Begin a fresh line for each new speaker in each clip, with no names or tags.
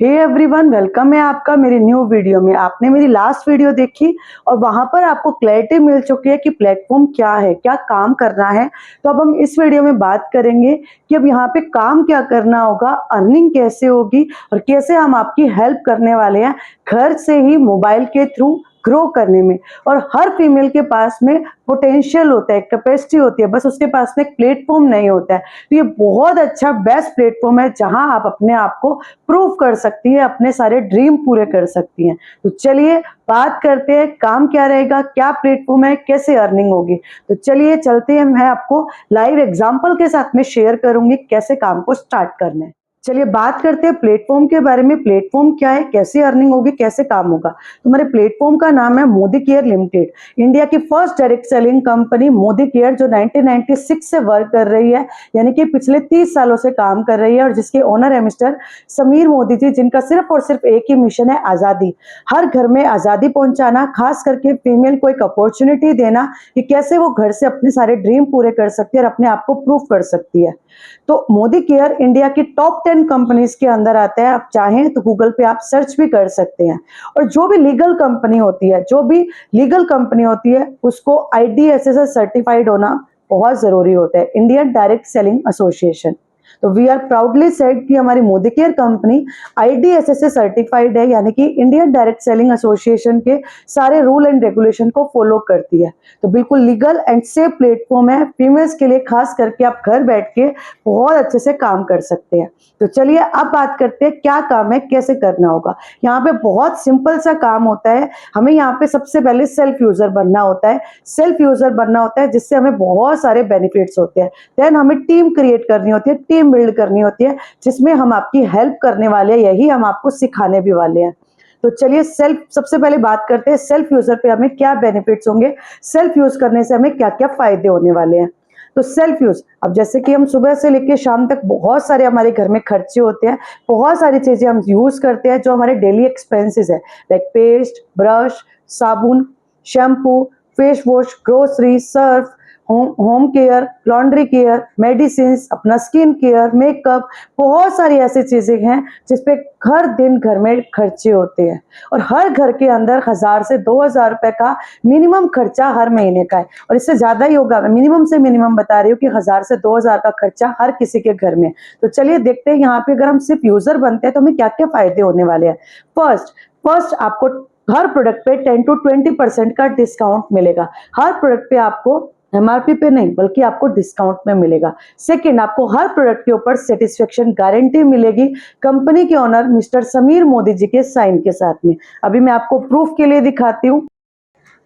Hey everyone, welcome है आपका मेरी न्यू वीडियो में। आपने मेरी लास्ट वीडियो देखी और वहां पर आपको क्लैरिटी मिल चुकी है कि प्लेटफॉर्म क्या है, क्या काम करना है। तो अब हम इस वीडियो में बात करेंगे कि अब यहाँ पे काम क्या करना होगा, अर्निंग कैसे होगी और कैसे हम आपकी हेल्प करने वाले हैं घर से ही मोबाइल के थ्रू ग्रो करने में। और हर फीमेल के पास में पोटेंशियल होता है, कैपेसिटी होती है, बस उसके पास में एक प्लेटफॉर्म नहीं होता है। तो ये बहुत अच्छा बेस्ट प्लेटफॉर्म है जहां आप अपने आप को प्रूव कर सकती है, अपने सारे ड्रीम पूरे कर सकती हैं। तो चलिए बात करते हैं काम क्या रहेगा, क्या प्लेटफॉर्म है, कैसे अर्निंग होगी। तो चलिए चलते हैं, मैं आपको लाइव एग्जांपल के साथ में शेयर करूंगी कैसे काम को स्टार्ट करना है। चलिए बात करते हैं प्लेटफॉर्म के बारे में। प्लेटफॉर्म क्या है, कैसे अर्निंग होगी, कैसे काम होगा। तो हमारे प्लेटफॉर्म का नाम है मोदी केयर लिमिटेड, इंडिया की first direct selling company Modi care, जो 1996 से वर्क कर रही है, यानी कि पिछले 30 सालों से काम कर रही है। और जिसके ओनर है मिस्टर समीर मोदी जी, जिनका सिर्फ और सिर्फ एक ही मिशन है, आजादी। हर घर में आजादी पहुंचाना, खास करके फीमेल को एक अपॉर्चुनिटी देना कि कैसे वो घर से अपने सारे ड्रीम पूरे कर सकती है और अपने आप को प्रूव कर सकती है। तो मोदी केयर इंडिया की टॉप 10 कंपनीज के अंदर आता है। आप चाहें तो गूगल पे आप सर्च भी कर सकते हैं। और जो भी लीगल कंपनी होती है उसको IDSS सर्टिफाइड होना बहुत जरूरी होता है, इंडियन डायरेक्ट सेलिंग एसोसिएशन। तो वी आर प्राउडली सेड कि हमारी मोदी केयर कंपनी IDSS से सर्टिफाइड है, यानी कि इंडियन डायरेक्ट सेलिंग एसोसिएशन के सारे रूल एंड रेगुलेशन को फॉलो करती है। तो बिल्कुल लीगल एंड सेफ प्लेटफॉर्म है फीमेल्स के लिए, खास करके आप घर बैठ के बहुत अच्छे से काम कर सकते हैं। तो चलिए अब बात करते हैं क्या काम है, कैसे करना होगा। यहाँ पे बहुत सिंपल सा काम होता है। हमें यहाँ पे सबसे पहले सेल्फ यूजर बनना होता है। सेल्फ यूजर बनना होता है जिससे हमें बहुत सारे बेनिफिट्स होते हैं। देन हमें टीम क्रिएट करनी होती है, टीम बिल्ड करनी होती है, जिसमें हम आपकी हेल्प करने वाले हैं, यही हम आपको सिखाने भी वाले हैं। तो चलिए सबसे पहले बात करते हैं सेल्फ यूजर पे हमें क्या बेनिफिट्स होंगे, सेल्फ यूज करने से हमें क्या क्या फायदे होने वाले हैं। तो सेल्फ यूज, अब जैसे कि हम सुबह से लेकर शाम तक बहुत सारे हमारे घर में खर्चे होते हैं, बहुत सारी चीजें हम यूज करते हैं जो हमारे डेली एक्सपेंसेस है, लाइक पेस्ट, ब्रश, साबुन, shampoo, face wash, grocery, Surf, home care, laundry care, medicine, अपना स्किन केयर, मेकअप, बहुत सारी ऐसी चीजें हैं जिसपे हर दिन घर में खर्चे होते हैं। और हर घर के अंदर 1000 से 2000 रुपए का मिनिमम खर्चा हर महीने का है, और इससे ज्यादा ही होगा। मिनिमम से मिनिमम बता रही हूँ कि 1000 से 2000 का खर्चा हर किसी के घर में। तो चलिए देखते हैं यहाँ पे अगर हम सिर्फ यूजर बनते हैं तो हमें क्या क्या फायदे होने वाले हैं। फर्स्ट आपको हर प्रोडक्ट पे 10 to 20% का डिस्काउंट मिलेगा। हर प्रोडक्ट पे आपको MRP पे नहीं बल्कि आपको डिस्काउंट में मिलेगा। सेकंड, आपको हर प्रोडक्ट के ऊपर सेटिस्फेक्शन गारंटी मिलेगी कंपनी के ओनर मिस्टर समीर मोदी जी के साइन के साथ में। अभी मैं आपको प्रूफ के लिए दिखाती हूँ।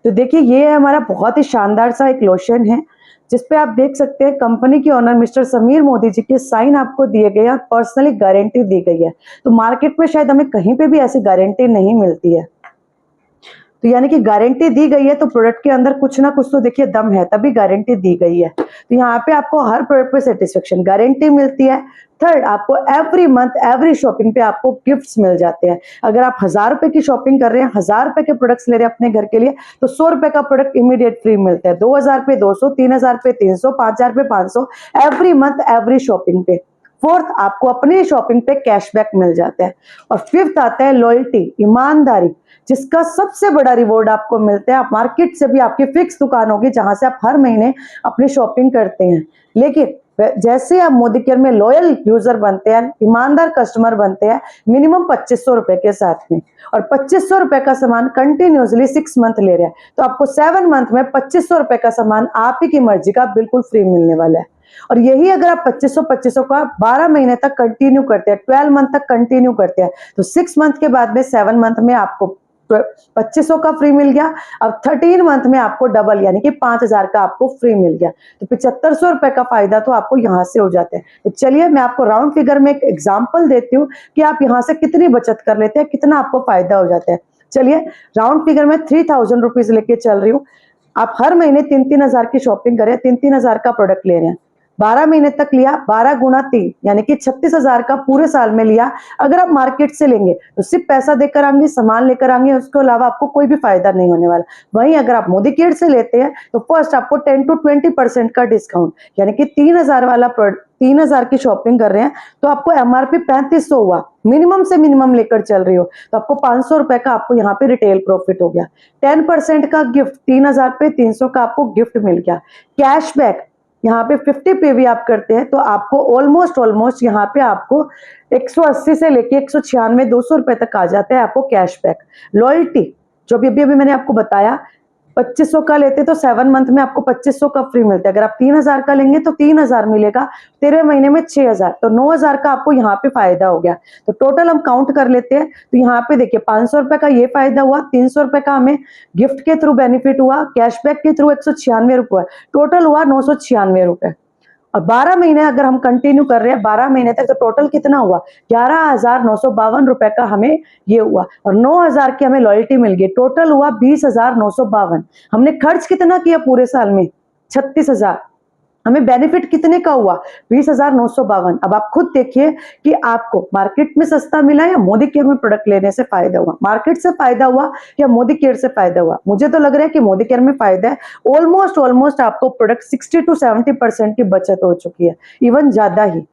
तो देखिए ये है हमारा बहुत ही शानदार सा एक लोशन है, जिसपे आप देख सकते हैं कंपनी के ओनर मिस्टर समीर मोदी जी के साइन आपको दिए गए हैं, पर्सनली गारंटी दी गई है। तो मार्केट में शायद हमें कहीं पे भी ऐसी गारंटी नहीं मिलती है। तो यानी कि गारंटी दी गई है तो प्रोडक्ट के अंदर कुछ ना कुछ तो देखिए दम है, तभी गारंटी दी गई है। तो यहाँ पे आपको हर प्रोडक्ट पे सेटिस्फेक्शन गारंटी मिलती है। थर्ड, आपको एवरी मंथ एवरी शॉपिंग पे आपको गिफ्ट्स मिल जाते हैं। अगर आप 1000 रुपए की शॉपिंग कर रहे हैं, 1000 रुपए के प्रोडक्ट्स ले रहे हैं अपने घर के लिए, तो 100 रुपए का प्रोडक्ट इमीडिएट फ्री मिलता है। 2000 पे 200, 3000 पे 300, 5000 पे 500, एवरी मंथ एवरी शॉपिंग पे। फोर्थ, आपको अपनी शॉपिंग पे कैशबैक मिल जाता है। और फिफ्थ आता है लॉयल्टी, ईमानदारी, जिसका सबसे बड़ा रिवॉर्ड आपको मिलता है। आप मार्केट से भी आपकी फिक्स दुकान होगी जहां से आप हर महीने अपनी शॉपिंग करते हैं, लेकिन जैसे आप मोदी केयर में लॉयल यूजर बनते हैं, ईमानदार कस्टमर बनते हैं, मिनिमम 2500 रुपए के साथ में, और 2500 रुपए का सामान कंटिन्यूसली 6 मंथ ले रहे हैं, तो आपको 7 मंथ में 2500 रुपए का सामान आप ही की मर्जी का बिल्कुल फ्री मिलने वाला है। और यही अगर आप 2500 का 12 महीने तक कंटिन्यू करते हैं, 12 मंथ तक कंटिन्यू करते हैं, तो 6 मंथ के बाद में 7 मंथ में आपको 2500 का फ्री मिल गया। अब 13 मंथ में आपको डबल यानी कि 5000 का आपको फ्री मिल गया। तो 7500 रुपए का फायदा तो आपको यहाँ से हो जाता है। तो चलिए मैं आपको राउंड फिगर में एक एग्जांपल देती हूँ कि आप यहाँ से कितनी बचत कर लेते हैं, कितना आपको फायदा हो जाता है। चलिए राउंड फिगर में 3000 रुपीज लेके चल रही हूँ। आप हर महीने 3-3 हजार की शॉपिंग करें, 3-3 हजार का प्रोडक्ट ले रहे हैं, 12 महीने तक लिया, 12 गुना 3 यानी कि 36,000 का पूरे साल में लिया। अगर आप मार्केट से लेंगे तो सिर्फ पैसा देकर आएंगे, सामान लेकर आएंगे, उसके अलावा आपको कोई भी फायदा नहीं होने वाला। वहीं अगर आप मोदी केयर से लेते हैं तो फर्स्ट आपको 10 to 20% का डिस्काउंट, यानी कि 3,000 वाला 3,000 की शॉपिंग कर रहे हैं तो आपको एमआरपी 3500 हुआ, मिनिमम से मिनिमम लेकर चल रही हो तो आपको 500 रुपए का आपको यहाँ पे रिटेल प्रॉफिट हो गया। 10% का गिफ्ट, 3,000 पे 300 का आपको गिफ्ट मिल गया। कैशबैक यहाँ पे 50 पे भी आप करते हैं तो आपको ऑलमोस्ट यहाँ पे आपको 180 से लेके 196 200 रुपए तक आ जाता है आपको कैशबैक। लॉयल्टी जो अभी मैंने आपको बताया, 2500 का लेते तो 7 मंथ में आपको 2500 का फ्री मिलता है। अगर आप 3,000 का लेंगे तो 3,000 मिलेगा, 13 महीने में 6,000, तो 9,000 का आपको यहाँ पे फायदा हो गया। तो टोटल हम काउंट कर लेते हैं तो यहाँ पे देखिए 500 रुपए का ये फायदा हुआ, 300 रुपए का हमें गिफ्ट के थ्रू बेनिफिट हुआ, कैशबैक के थ्रू 196 रुपए, टोटल हुआ 996 रुपए। और 12 महीने अगर हम कंटिन्यू कर रहे हैं 12 महीने तक तो टोटल कितना हुआ, 11,952 रुपए का हमें ये हुआ, और 9,000 की हमें लॉयल्टी मिल गई, टोटल हुआ 20,952। हमने खर्च कितना किया पूरे साल में, 36,000। हमें बेनिफिट कितने का हुआ, 20,952। अब आप खुद देखिए कि आपको मार्केट में सस्ता मिला या मोदी केयर में प्रोडक्ट लेने से फायदा हुआ, मार्केट से फायदा हुआ या मोदी केयर से फायदा हुआ। मुझे तो लग रहा है कि मोदी केयर में फायदा है। ऑलमोस्ट आपको प्रोडक्ट 60 to 70% की बचत हो चुकी है, इवन ज्यादा ही।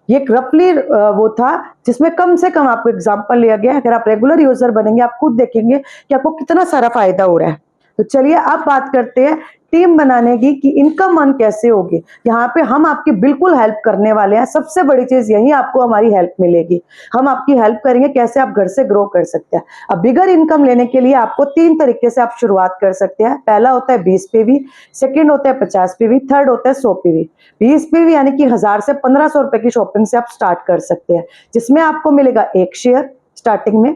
ये एक रफली वो था जिसमें कम से कम आपको एग्जांपल लिया गया है। अगर आप रेगुलर यूजर बनेंगे आप खुद देखेंगे कि आपको कितना सारा फायदा हो रहा है। तो चलिए अब बात करते हैं टीम बनाने की कि इनकम अर्न कैसे होगी। यहाँ पे हम आपकी बिल्कुल हेल्प करने वाले हैं। सबसे बड़ी चीज यही, आपको हमारी हेल्प मिलेगी। हम आपकी हेल्प करेंगे कैसे आप घर से ग्रो कर सकते हैं। अब बिगर इनकम लेने के लिए आपको 3 तरीके से आप शुरुआत कर सकते हैं। पहला होता है 20 पीवी, सेकंड होता है 50 पीवी, थर्ड होता है 100 पीवी। 20 पीवी यानी कि 1000 से 1500 रुपए की शॉपिंग से आप स्टार्ट कर सकते हैं, जिसमें आपको मिलेगा 1 शेयर स्टार्टिंग में।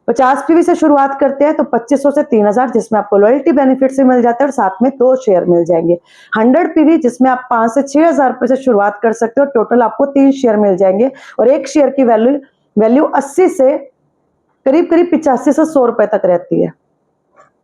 50 पीवी से शुरुआत करते हैं तो 2500 से 3,000, जिसमें आपको लॉयल्टी बेनिफिट से मिल जाता है और साथ में 2 शेयर मिल जाएंगे। 100 पीवी जिसमें आप 5 से 6,000 रुपए से शुरुआत कर सकते हो, टोटल आपको 3 शेयर मिल जाएंगे और 1 शेयर की वैल्यू 80 से करीब 85 से 100 रुपए तक रहती है।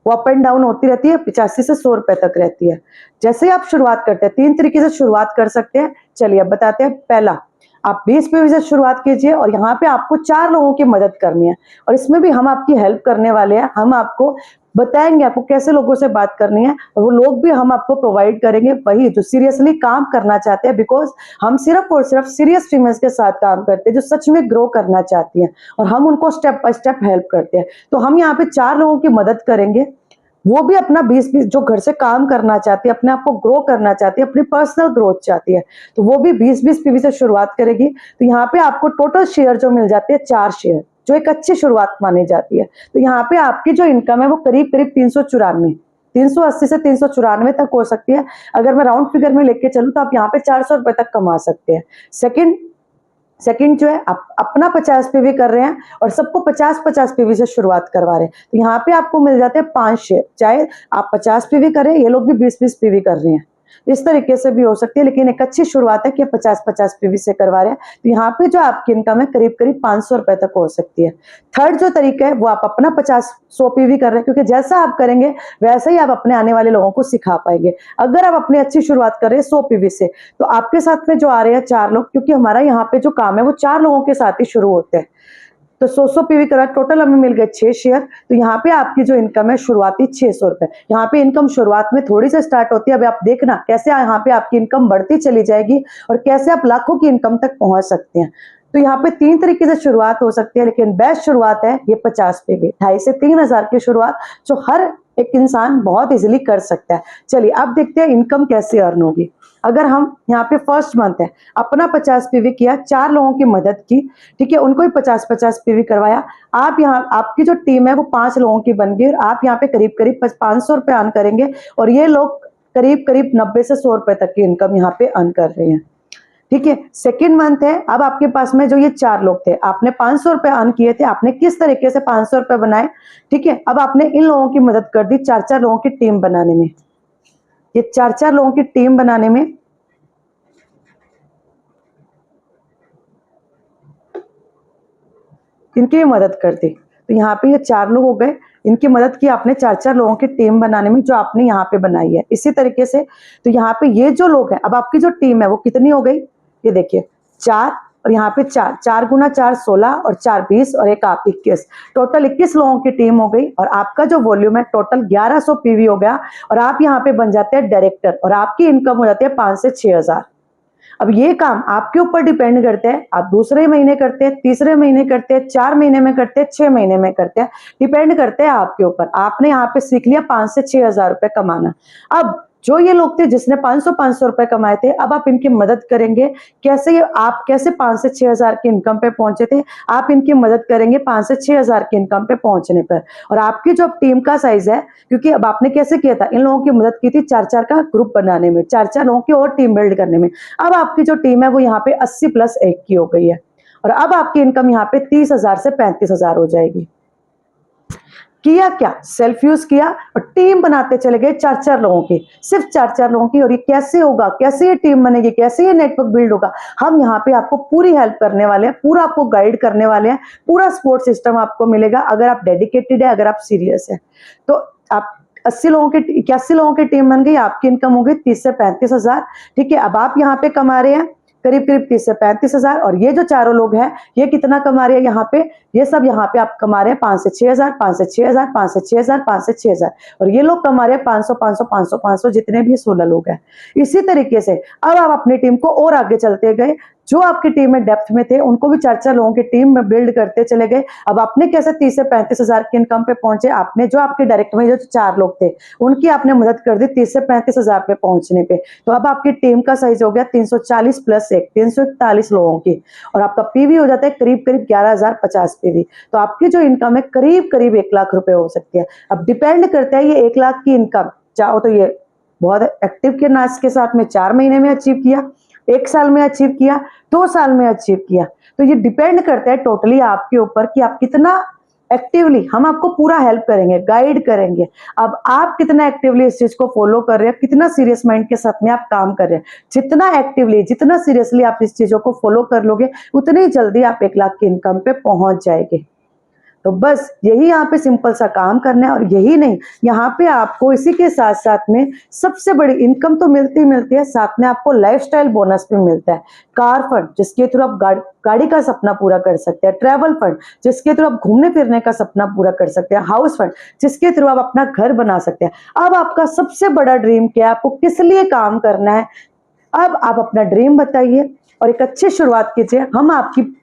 वो अप एंड डाउन होती रहती है, 85 से 100 रुपए तक रहती है। जैसे ही आप शुरुआत करते हैं 3 तरीके से शुरुआत कर सकते हैं। चलिए अब बताते हैं। पहला, आप 20 पीवी से शुरुआत कीजिए और यहाँ पे आपको 4 लोगों की मदद करनी है और इसमें भी हम आपकी हेल्प करने वाले हैं। हम आपको बताएंगे आपको कैसे लोगों से बात करनी है और वो लोग भी हम आपको प्रोवाइड करेंगे, वही जो सीरियसली काम करना चाहते हैं। बिकॉज हम सिर्फ और सिर्फ सीरियस फीमेल्स के साथ काम करते हैं जो सच में ग्रो करना चाहती हैं और हम उनको स्टेप बाय स्टेप हेल्प करते हैं। तो हम यहाँ पे 4 लोगों की मदद करेंगे, वो भी अपना 20 जो घर से काम करना चाहती है, अपने आप को ग्रो करना चाहती है, अपनी पर्सनल ग्रोथ चाहती है, तो वो भी 20 पीवी से शुरुआत करेगी। तो यहाँ पे आपको टोटल शेयर जो मिल जाती है 4 शेयर, जो एक अच्छी शुरुआत मानी जाती है। तो यहाँ पे आपकी जो इनकम है वो करीब 380 से 394 तक हो सकती है। अगर मैं राउंड फिगर में लेके चलूँ तो आप यहाँ पे 400 रुपए तक कमा सकते हैं। सेकंड जो है, आप अपना 50 पीवी कर रहे हैं और सबको 50 पीवी से शुरुआत करवा रहे हैं, तो यहाँ पे आपको मिल जाते हैं 5 शेयर। चाहे आप 50 पीवी करें, ये लोग भी 20 पीवी कर रहे हैं, इस तरीके से भी हो सकती है, लेकिन एक अच्छी शुरुआत है कि 50 पीवी से करवा रहे हैं। तो यहाँ पे जो आपकी इनकम है करीब 500 रुपए तक हो सकती है। थर्ड जो तरीका है वो आप अपना 100 पीवी कर रहे हैं, क्योंकि जैसा आप करेंगे वैसे ही आप अपने आने वाले लोगों को सिखा पाएंगे। अगर आप अपनी अच्छी शुरुआत कर रहे हैं 100 पीवी से, तो आपके साथ में जो आ रहे हैं 4 लोग, क्योंकि हमारा यहाँ पे जो काम है वो 4 लोगों के साथ ही शुरू होते हैं, तो 100 पीवी करा, टोटल हमें मिल गए 6 शेयर। तो यहाँ पे आपकी जो इनकम है शुरुआती 600 रुपए। यहाँ पे इनकम शुरुआत में थोड़ी से स्टार्ट होती है। अब आप देखना कैसे यहाँ पे आपकी इनकम बढ़ती चली जाएगी और कैसे आप लाखों की इनकम तक पहुंच सकते हैं। तो यहाँ पे 3 तरीके से शुरुआत हो सकती है, लेकिन बेस्ट शुरुआत है ये 50 पीवी, 2,500 से 3,000 की शुरुआत, जो हर एक इंसान बहुत इजीली कर सकता है। चलिए अब देखते हैं इनकम कैसे अर्न होगी। अगर हम यहाँ पे फर्स्ट मंथ है, अपना 50 पीवी किया, 4 लोगों की मदद की, ठीक है, उनको भी 50 पीवी करवाया। आप यहाँ, आपकी जो टीम है वो 5 लोगों की बन गई और आप यहाँ पे करीब 500 रुपए अर्न करेंगे और ये लोग करीब 90 से 100 रुपए तक की इनकम यहाँ पे अर्न कर रहे हैं। ठीक है, सेकेंड मंथ है, अब आपके पास में जो ये 4 लोग थे, आपने 500 रुपए अर्न किए थे, आपने किस तरीके से 500 रुपए बनाए, ठीक है, अब आपने इन लोगों की मदद कर दी 4 लोगों की टीम बनाने में। ये 4 लोगों की टीम बनाने में इनकी भी मदद कर दी। तो यहाँ पे ये 4 लोग हो गए, इनकी मदद की आपने 4-4 लोगों की टीम बनाने में जो आपने यहाँ पे बनाई है। इसी तरीके से तो यहाँ पे ये जो लोग हैं, अब आपकी जो टीम है वो कितनी हो गई, ये देखिए 4 और यहाँ पे 4, 4 गुना 4 16 और 4 20 और एक आप 21, टोटल 21 लोगों की टीम हो गई और आपका जो वॉल्यूम है टोटल 1100 पीवी हो गया और आप यहाँ पे बन जाते हैं डायरेक्टर और आपकी इनकम हो जाती है 5 से 6 हजार। अब ये काम आपके ऊपर डिपेंड करते हैं, आप दूसरे महीने करते हैं, तीसरे महीने करते हैं, 4 महीने में करते हैं, 6 महीने में करते हैं, डिपेंड करते हैं आपके ऊपर। आपने यहाँ पे सीख लिया 5 से 6 हजार रुपए कमाना। अब जो ये लोग थे जिसने 500 रुपए कमाए थे, अब आप इनकी मदद करेंगे कैसे, आप कैसे 5 से 6 हजार की इनकम पे पहुंचे थे, आप इनकी मदद करेंगे 5 से 6 हजार की इनकम पे पहुंचने पर। और आपकी जो टीम का साइज है, क्योंकि अब आपने कैसे किया था, इन लोगों की मदद की थी 4-4 का ग्रुप बनाने में, 4-4 लोगों की और टीम बिल्ड करने में। अब आपकी जो टीम है वो यहाँ पे 80 + 1 की हो गई है और अब आपकी इनकम यहाँ पे 30 हजार से 35 हजार हो जाएगी। किया क्या, सेल्फ यूज किया और टीम बनाते चले गए 4-4 लोगों की, सिर्फ 4-4 लोगों की। और ये कैसे होगा, कैसे ये टीम बनेगी, कैसे ये नेटवर्क बिल्ड होगा, हम यहाँ पे आपको पूरी हेल्प करने वाले हैं, पूरा आपको गाइड करने वाले हैं, पूरा सपोर्ट सिस्टम आपको मिलेगा अगर आप डेडिकेटेड है, अगर आप सीरियस है। तो आप 81 लोगों की टीम बन गई, आपकी इनकम हो गई 30 से 35 हजार। ठीक है, अब आप यहाँ पे कमा रहे हैं करीब 30 से 35 हजार और ये जो चारों लोग हैं ये कितना कमा रहे हैं यहाँ पे, ये सब यहाँ पे आप कमा रहे हैं 5 से 6 हजार, 5 से 6 हजार, 5 से 6 हजार, 5 से 6 हजार और ये लोग कमा रहे हैं 500 500 500 500, जितने भी 16 लोग हैं। इसी तरीके से अब आप अपनी टीम को और आगे चलते गए, जो आपकी टीम में डेप्थ में थे उनको भी 4-4 लोगों की टीम में बिल्ड करते चले गए। अब आपने कैसे 30 से 35 हजार की इनकम पे पहुंचे, आपने जो आपके डायरेक्ट में जो 4 लोग थे उनकी आपने मदद कर दी 30 से 35 हजार पे पहुंचने पे। तो अब आपकी टीम का साइज हो गया 340 + 1, 341 लोगों की और आपका पीवी हो जाता है करीब 11,050 पीवी। तो आपकी जो इनकम है करीब 1 लाख रुपए हो सकती है। अब डिपेंड करता है ये 1 लाख की इनकम चाहो तो ये बहुत एक्टिव के नाच के साथ में 4 महीने में अचीव किया, 1 साल में अचीव किया, 2 साल में अचीव किया। तो ये डिपेंड करता है टोटली आपके ऊपर कि आप कितना एक्टिवली, हम आपको पूरा हेल्प करेंगे, गाइड करेंगे। अब आप कितना एक्टिवली इस चीज को फॉलो कर रहे हैं, कितना सीरियस माइंड के साथ में आप काम कर रहे हैं। जितना एक्टिवली, जितना सीरियसली आप इस चीजों को फॉलो कर लोगे उतनी जल्दी आप 1 लाख की इनकम पे पहुंच जाएंगे। तो बस यही यहाँ पे सिंपल सा काम करना है और यही नहीं, यहाँ पे आपको इसी के साथ साथ में सबसे बड़ी इनकम तो मिलती है, साथ में आपको लाइफस्टाइल बोनस भी मिलता है। कार फंड जिसके थ्रू आप गाड़ी का सपना पूरा कर सकते हैं, ट्रैवल फंड जिसके थ्रू आप घूमने फिरने का सपना पूरा कर सकते हैं, हाउस फंड जिसके थ्रू आप अपना घर बना सकते हैं। अब आपका सबसे बड़ा ड्रीम क्या है, आपको किस लिए काम करना है, अब आप अपना ड्रीम बताइए और एक अच्छी शुरुआत कीजिए। हम आपकी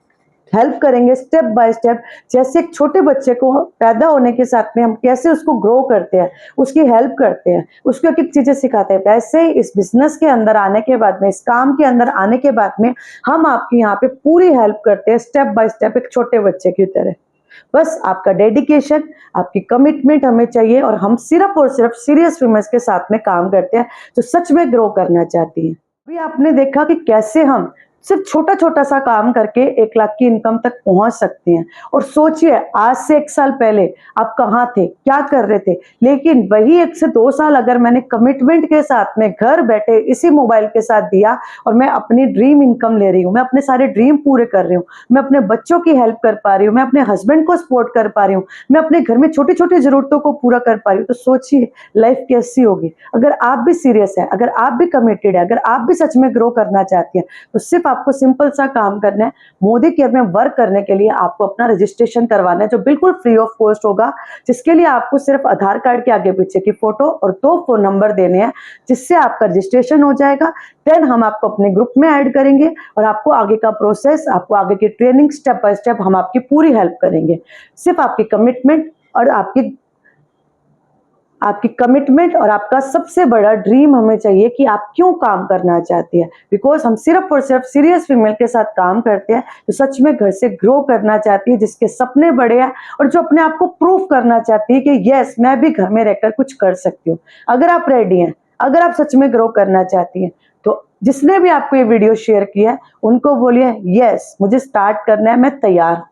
हेल्प करेंगे स्टेप बाय स्टेप, जैसे एक छोटे बच्चे को पैदा होने के साथ में हम कैसे उसको ग्रो करते हैं, उसकी हेल्प करते हैं, उसको एक एक चीजें सिखाते हैं, वैसे ही इस बिजनेस के अंदर आने के बाद में, इस काम के अंदर आने के बाद में हम आपकी यहाँ पे पूरी हेल्प करते हैं स्टेप बाय स्टेप, एक छोटे बच्चे की तरह। बस आपका डेडिकेशन, आपकी कमिटमेंट हमें चाहिए और हम सिर्फ और सिर्फ सीरियस फीमेल्स के साथ में काम करते हैं जो सच में ग्रो करना चाहती हैं। अभी आपने देखा कि कैसे हम सिर्फ छोटा छोटा सा काम करके 1 लाख की इनकम तक पहुंच सकते हैं। और सोचिए आज से 1 साल पहले आप कहाँ थे, क्या कर रहे थे, लेकिन वही 1 से 2 साल अगर मैंने कमिटमेंट के साथ में घर बैठे इसी मोबाइल के साथ दिया और मैं अपनी ड्रीम इनकम ले रही हूँ, मैं अपने सारे ड्रीम पूरे कर रही हूँ, मैं अपने बच्चों की हेल्प कर पा रही हूँ, मैं अपने हस्बैंड को सपोर्ट कर पा रही हूँ, मैं अपने घर में छोटी छोटी जरूरतों को पूरा कर पा रही हूँ, तो सोचिए लाइफ कैसी होगी। अगर आप भी सीरियस है, अगर आप भी कमिटेड है, अगर आप भी सच में ग्रो करना चाहती हैं, तो सिर्फ आपको सिंपल सा काम करना है। मोदी केयर में वर्क करने के लिए आपको अपना रजिस्ट्रेशन करवाना है जो बिल्कुल फ्री ऑफ कॉस्ट होगा, जिसके लिए आपको सिर्फ आधार कार्ड के आगे पीछे की फोटो और 2 फोन नंबर देने हैं, जिससे आपका रजिस्ट्रेशन हो जाएगा। देन हम आपको अपने ग्रुप में ऐड करेंगे और आपको आगे का प्रोसेस, आपको आगे की ट्रेनिंग स्टेप बाय स्टेप हम आपकी पूरी हेल्प करेंगे। सिर्फ आपकी कमिटमेंट और आपकी कमिटमेंट और आपका सबसे बड़ा ड्रीम हमें चाहिए कि आप क्यों काम करना चाहती है। बिकॉज हम सिर्फ और सिर्फ सीरियस फीमेल के साथ काम करते हैं जो सच में घर से ग्रो करना चाहती है, जिसके सपने बड़े हैं और जो अपने आप को प्रूव करना चाहती है कि यस मैं भी घर में रहकर कुछ कर सकती हूँ। अगर आप रेडी हैं, अगर आप सच में ग्रो करना चाहती हैं, तो जिसने भी आपको ये वीडियो शेयर किया है उनको बोलिए यस मुझे स्टार्ट करना है, मैं तैयार हूँ।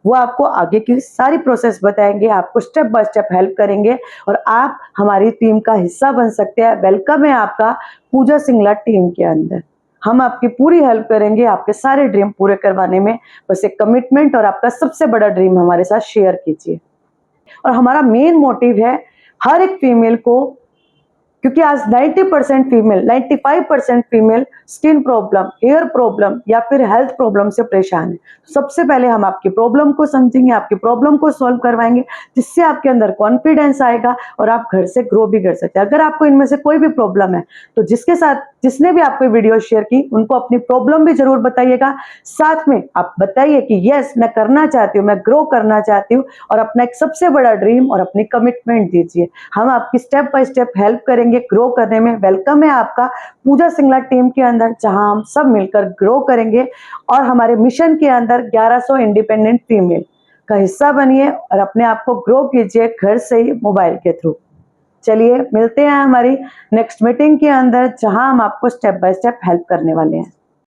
वो आपको आगे की सारी प्रोसेस बताएंगे, आपको स्टेप बाय स्टेप हेल्प करेंगे और आप हमारी टीम का हिस्सा बन सकते हैं। वेलकम है आपका पूजा सिंगला टीम के अंदर। हम आपकी पूरी हेल्प करेंगे आपके सारे ड्रीम पूरे करवाने में। बस एक कमिटमेंट और आपका सबसे बड़ा ड्रीम हमारे साथ शेयर कीजिए। और हमारा मेन मोटिव है हर एक फीमेल को, क्योंकि आज 90% female, 95% female skin problem, hair problem या फिर हेल्थ प्रॉब्लम से परेशान है। सबसे पहले हम आपकी प्रॉब्लम को समझेंगे, आपकी प्रॉब्लम को सॉल्व करवाएंगे, जिससे आपके अंदर कॉन्फिडेंस आएगा और आप घर से ग्रो भी कर सकते हैं। अगर आपको इनमें से कोई भी प्रॉब्लम है तो जिसने भी आपको वीडियो शेयर की उनको अपनी प्रॉब्लम भी जरूर बताइएगा। साथ में आप बताइए कि यस मैं करना चाहती हूँ, मैं ग्रो करना चाहती हूँ, और अपना एक सबसे बड़ा ड्रीम और अपनी कमिटमेंट दीजिए। हम आपकी स्टेप बाय स्टेप हेल्प करेंगे ग्रो करने में। वेलकम है आपका पूजा सिंगला टीम के अंदर, जहां हम सब मिलकर ग्रो करेंगे और हमारे मिशन के अंदर 1100 इंडिपेंडेंट फीमेल का हिस्सा बनिए और अपने आप को ग्रो कीजिए घर से ही, मोबाइल के थ्रू। चलिए मिलते हैं हमारी नेक्स्ट मीटिंग के अंदर, जहां हम आपको स्टेप बाय स्टेप हेल्प करने वाले हैं।